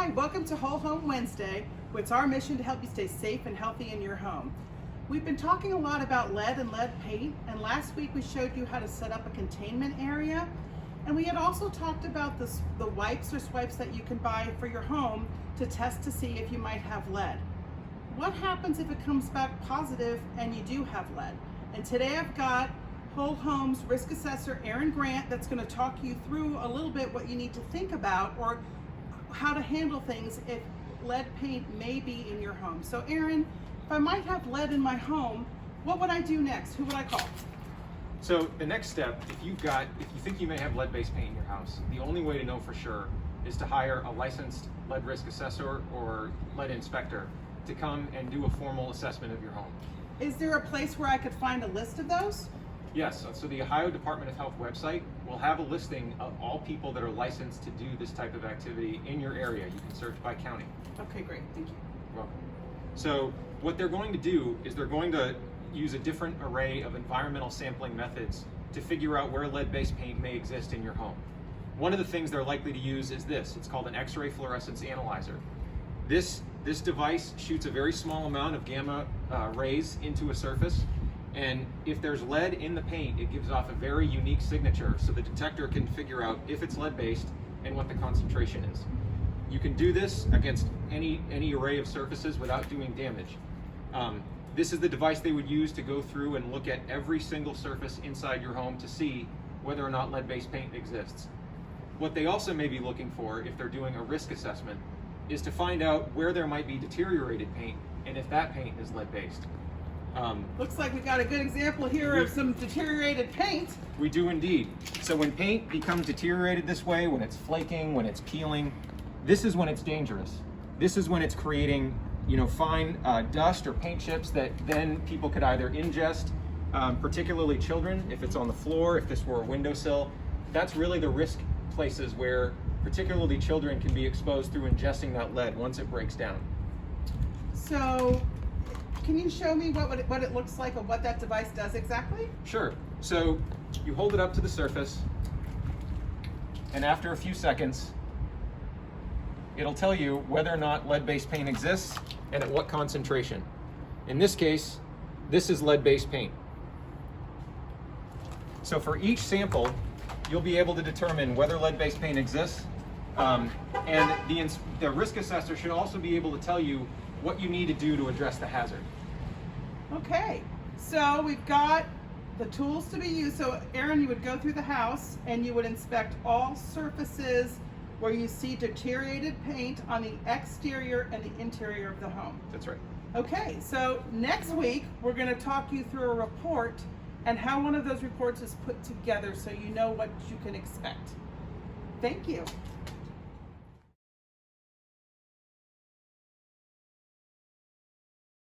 Hi, welcome to Whole Home Wednesday. It's our mission to help you stay safe and healthy in your home. We've been talking a lot about lead and lead paint, and last week we showed you how to set up a containment area. And we had also talked about the wipes or swipes that you can buy for your home to test to see if you might have lead. What happens if it comes back positive and you do have lead? And today I've got Whole Home's risk assessor, Erin Grant, that's going to talk you through a little bit what you need to think about or how to handle things if lead paint may be in your home. So Erin, if I might have lead in my home, what would I do next? Who would I call? So the next step, if you think you may have lead-based paint in your house, the only way to know for sure is to hire a licensed lead risk assessor or lead inspector to come and do a formal assessment of your home. Is there a place where I could find a list of those? Yes, so the Ohio Department of Health website will have a listing of all people that are licensed to do this type of activity in your area. You can search by county. Okay, great, thank you. You're welcome. So what they're going to do is they're going to use a different array of environmental sampling methods to figure out where lead-based paint may exist in your home. One of the things they're likely to use is this. It's called an X-ray fluorescence analyzer. This device shoots a very small amount of gamma rays into a surface, and if there's lead in the paint, it gives off a very unique signature so the detector can figure out if it's lead-based and what the concentration is. You can do this against any array of surfaces without doing damage. This is the device they would use to go through and look at every single surface inside your home to see whether or not lead-based paint exists. What they also may be looking for, if they're doing a risk assessment, is to find out where there might be deteriorated paint and if that paint is lead-based. Looks like we got a good example here of some deteriorated paint. We do indeed. So when paint becomes deteriorated this way, when it's flaking, when it's peeling, this is when it's dangerous. This is when it's creating, fine dust or paint chips that then people could either ingest, particularly children, if it's on the floor, if this were a windowsill. That's really the risk places where particularly children can be exposed through ingesting that lead once it breaks down. So, can you show me what it looks like and what that device does exactly? Sure. So you hold it up to the surface, and after a few seconds, it'll tell you whether or not lead-based paint exists and at what concentration. In this case, this is lead-based paint. So for each sample, you'll be able to determine whether lead-based paint exists, and the risk assessor should also be able to tell you what you need to do to address the hazard. Okay, so we've got the tools to be used. So Erin, you would go through the house and you would inspect all surfaces where you see deteriorated paint on the exterior and the interior of the home. That's right. Okay, so next week we're going to talk you through a report and how one of those reports is put together so you know what you can expect. Thank you.